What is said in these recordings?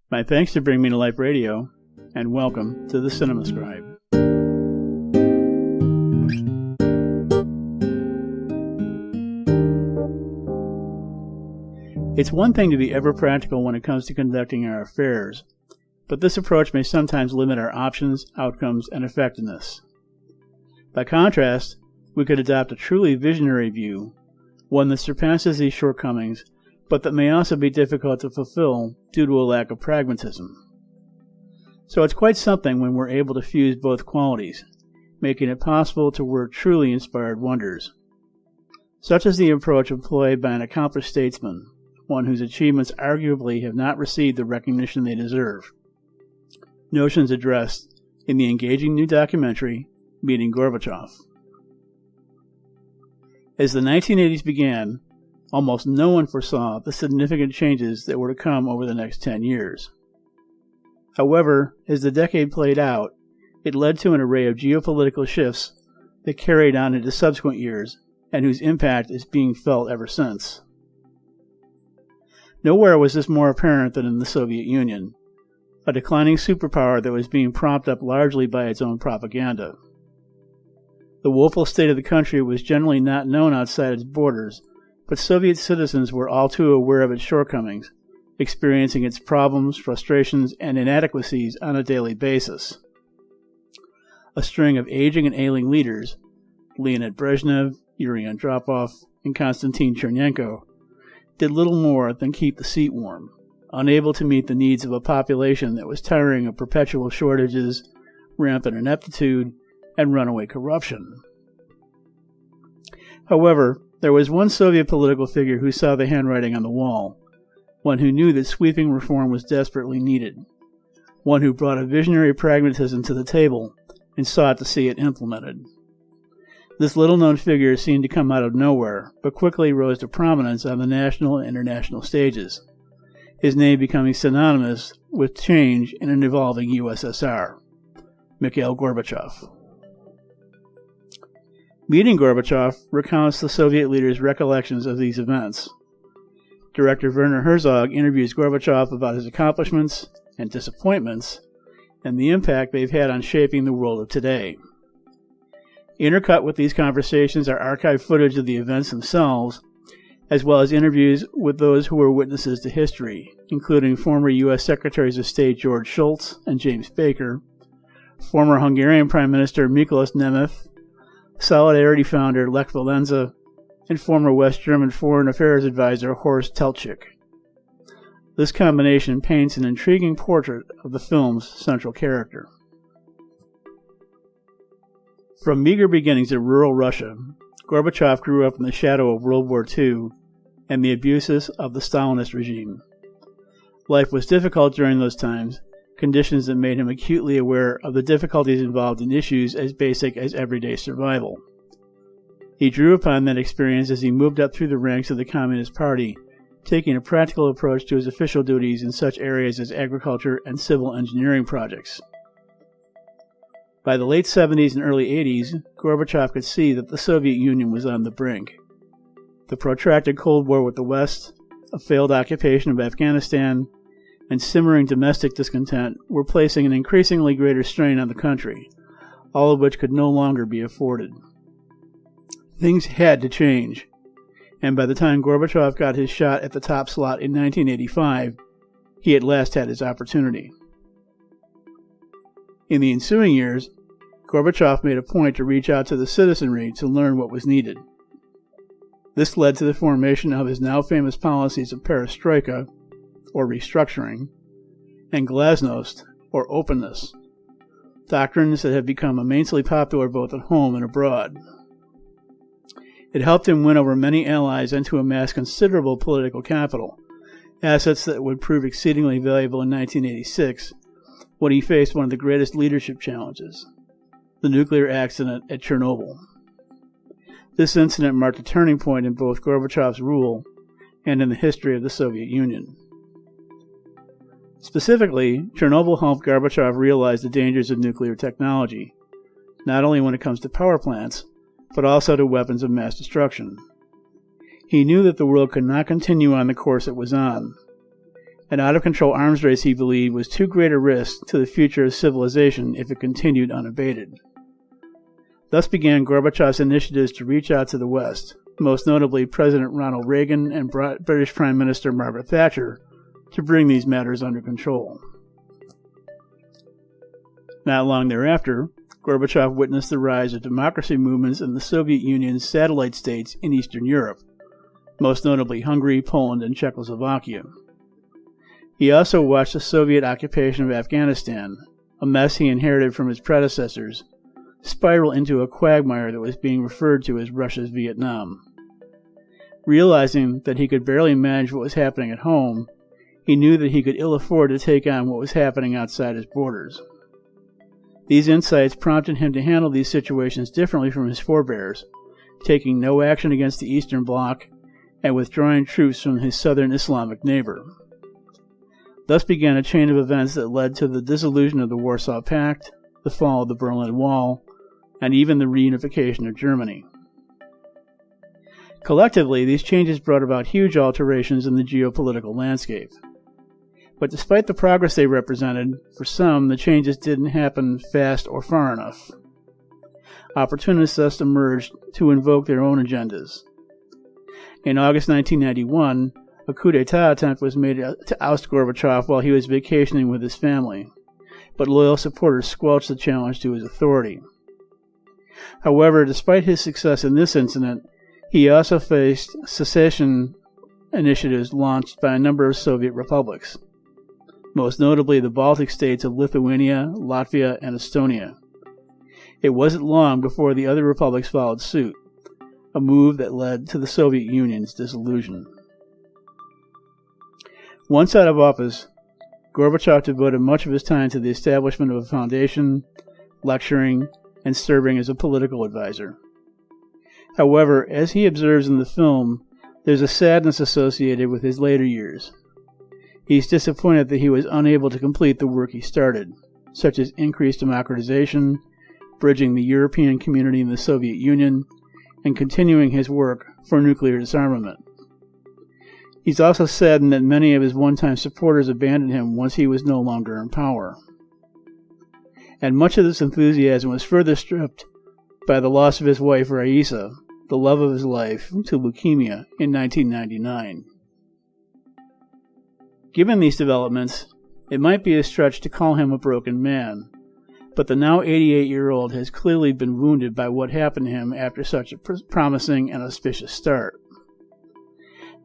My thanks to Bring Me to Life Radio, and welcome to the Cinema Scribe. It's one thing to be ever practical when it comes to conducting our affairs, but this approach may sometimes limit our options, outcomes, and effectiveness. By contrast, we could adopt a truly visionary view, one that surpasses these shortcomings, but that may also be difficult to fulfill due to a lack of pragmatism. So it's quite something when we're able to fuse both qualities, making it possible to work truly inspired wonders. Such is the approach employed by an accomplished statesman, one whose achievements arguably have not received the recognition they deserve. Notions addressed in the engaging new documentary, Meeting Gorbachev. As the 1980s began, almost no one foresaw the significant changes that were to come over the next 10 years. However, as the decade played out, it led to an array of geopolitical shifts that carried on into subsequent years and whose impact is being felt ever since. Nowhere was this more apparent than in the Soviet Union, a declining superpower that was being propped up largely by its own propaganda. The woeful state of the country was generally not known outside its borders, but Soviet citizens were all too aware of its shortcomings, experiencing its problems, frustrations, and inadequacies on a daily basis. A string of aging and ailing leaders, Leonid Brezhnev, Yuri Andropov, and Konstantin Chernenko, did little more than keep the seat warm, unable to meet the needs of a population that was tiring of perpetual shortages, rampant ineptitude, and runaway corruption. However, there was one Soviet political figure who saw the handwriting on the wall, one who knew that sweeping reform was desperately needed, one who brought a visionary pragmatism to the table and sought to see it implemented. This little-known figure seemed to come out of nowhere, but quickly rose to prominence on the national and international stages, his name becoming synonymous with change in an evolving USSR, Mikhail Gorbachev. Meeting Gorbachev recounts the Soviet leader's recollections of these events. Director Werner Herzog interviews Gorbachev about his accomplishments and disappointments and the impact they've had on shaping the world of today. Intercut with these conversations are archived footage of the events themselves, as well as interviews with those who were witnesses to history, including former U.S. Secretaries of State George Shultz and James Baker, former Hungarian Prime Minister Miklos Nemeth, Solidarity founder Lech Walesa, and former West German Foreign Affairs advisor Horst Teltschik. This combination paints an intriguing portrait of the film's central character. From meager beginnings in rural Russia, Gorbachev grew up in the shadow of World War II and the abuses of the Stalinist regime. Life was difficult during those times, conditions that made him acutely aware of the difficulties involved in issues as basic as everyday survival. He drew upon that experience as he moved up through the ranks of the Communist Party, taking a practical approach to his official duties in such areas as agriculture and civil engineering projects. By the late 70s and early 80s, Gorbachev could see that the Soviet Union was on the brink. The protracted Cold War with the West, a failed occupation of Afghanistan, and simmering domestic discontent were placing an increasingly greater strain on the country, all of which could no longer be afforded. Things had to change, and by the time Gorbachev got his shot at the top slot in 1985, he at last had his opportunity. In the ensuing years, Gorbachev made a point to reach out to the citizenry to learn what was needed. This led to the formation of his now famous policies of perestroika, or restructuring, and glasnost, or openness, doctrines that have become immensely popular both at home and abroad. It helped him win over many allies and to amass considerable political capital, assets that would prove exceedingly valuable in 1986 when he faced one of the greatest leadership challenges, the nuclear accident at Chernobyl. This incident marked a turning point in both Gorbachev's rule and in the history of the Soviet Union. Specifically, Chernobyl helped Gorbachev realize the dangers of nuclear technology, not only when it comes to power plants, but also to weapons of mass destruction. He knew that the world could not continue on the course it was on. An out-of-control arms race, he believed, was too great a risk to the future of civilization if it continued unabated. Thus began Gorbachev's initiatives to reach out to the West, most notably President Ronald Reagan and British Prime Minister Margaret Thatcher, to bring these matters under control. Not long thereafter, Gorbachev witnessed the rise of democracy movements in the Soviet Union's satellite states in Eastern Europe, most notably Hungary, Poland, and Czechoslovakia. He also watched the Soviet occupation of Afghanistan, a mess he inherited from his predecessors, spiral into a quagmire that was being referred to as Russia's Vietnam. Realizing that he could barely manage what was happening at home, he knew that he could ill afford to take on what was happening outside his borders. These insights prompted him to handle these situations differently from his forebears, taking no action against the Eastern Bloc and withdrawing troops from his southern Islamic neighbor. Thus began a chain of events that led to the dissolution of the Warsaw Pact, the fall of the Berlin Wall, and even the reunification of Germany. Collectively, these changes brought about huge alterations in the geopolitical landscape. But despite the progress they represented, for some, the changes didn't happen fast or far enough. Opportunists thus emerged to invoke their own agendas. In August 1991, a coup d'etat attempt was made to oust Gorbachev while he was vacationing with his family, but loyal supporters squelched the challenge to his authority. However, despite his success in this incident, he also faced secession initiatives launched by a number of Soviet republics, most notably the Baltic states of Lithuania, Latvia, and Estonia. It wasn't long before the other republics followed suit, a move that led to the Soviet Union's dissolution. Once out of office, Gorbachev devoted much of his time to the establishment of a foundation, lecturing, and serving as a political advisor. However, as he observes in the film, there's a sadness associated with his later years. He's disappointed that he was unable to complete the work he started, such as increased democratization, bridging the European community in the Soviet Union, and continuing his work for nuclear disarmament. He's also saddened that many of his one-time supporters abandoned him once he was no longer in power. And much of this enthusiasm was further stripped by the loss of his wife Raisa, the love of his life, to leukemia in 1999. Given these developments, it might be a stretch to call him a broken man, but the now 88-year-old has clearly been wounded by what happened to him after such a promising and auspicious start.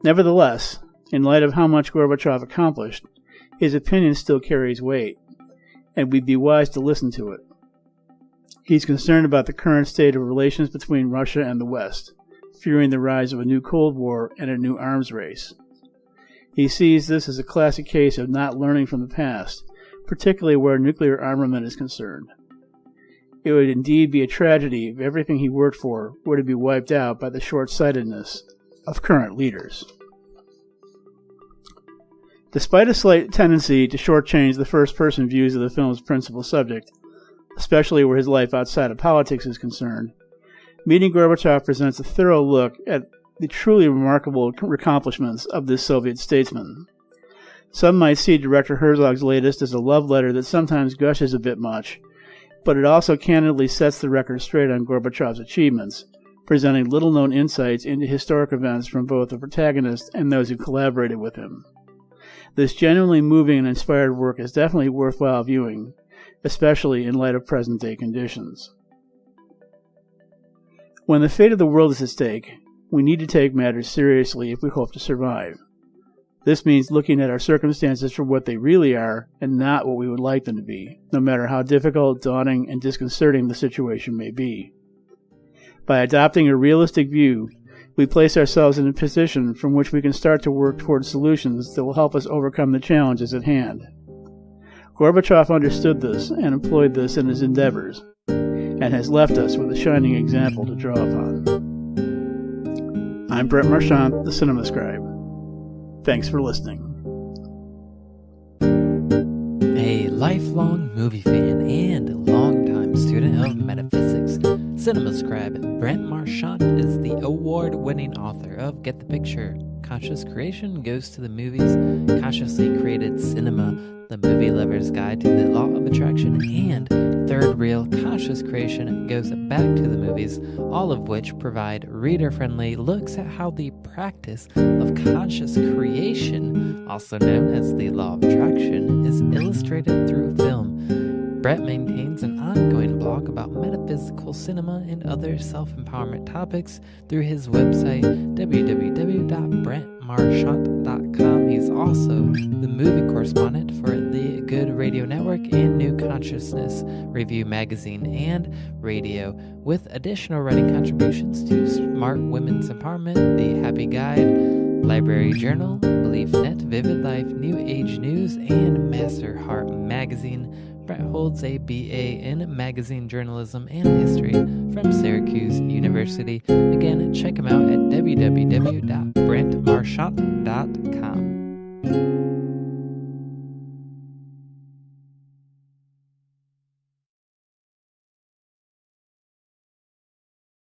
Nevertheless, in light of how much Gorbachev accomplished, his opinion still carries weight, and we'd be wise to listen to it. He's concerned about the current state of relations between Russia and the West, fearing the rise of a new Cold War and a new arms race. He sees this as a classic case of not learning from the past, particularly where nuclear armament is concerned. It would indeed be a tragedy if everything he worked for were to be wiped out by the short-sightedness of current leaders. Despite a slight tendency to shortchange the first-person views of the film's principal subject, especially where his life outside of politics is concerned, Meeting Gorbachev presents a thorough look at the truly remarkable accomplishments of this Soviet statesman. Some might see Director Herzog's latest as a love letter that sometimes gushes a bit much, but it also candidly sets the record straight on Gorbachev's achievements, presenting little-known insights into historic events from both the protagonist and those who collaborated with him. This genuinely moving and inspired work is definitely worthwhile viewing, especially in light of present-day conditions. When the fate of the world is at stake, we need to take matters seriously if we hope to survive. This means looking at our circumstances for what they really are and not what we would like them to be, no matter how difficult, daunting, and disconcerting the situation may be. By adopting a realistic view, we place ourselves in a position from which we can start to work towards solutions that will help us overcome the challenges at hand. Gorbachev understood this and employed this in his endeavors, and has left us with a shining example to draw upon. I'm Brent Marchant, the Cinema Scribe. Thanks for listening. A lifelong movie fan and longtime student of metaphysics, Cinema Scribe Brent Marchant is the award-winning author of Get the Picture, Conscious Creation Goes to the Movies, Consciously Created Cinema, The Movie Lover's Guide to the Law of Attraction, and Third Reel Conscious Creation Goes Back to the Movies, all of which provide reader-friendly looks at how the practice of conscious creation, also known as the Law of Attraction, is illustrated through film. Brent maintains an ongoing blog about metaphysical cinema and other self-empowerment topics through his website, www.brentmarchant.com. He's also the movie correspondent for the Good Radio Network and New Consciousness Review magazine and radio, with additional writing contributions to Smart Women's Empowerment, The Happy Guide, Library Journal, BeliefNet, Vivid Life, New Age News, and Master Heart Magazine. Brent holds a BA in Magazine Journalism and History from Syracuse University. Again, check him out at www.brentmarchant.com.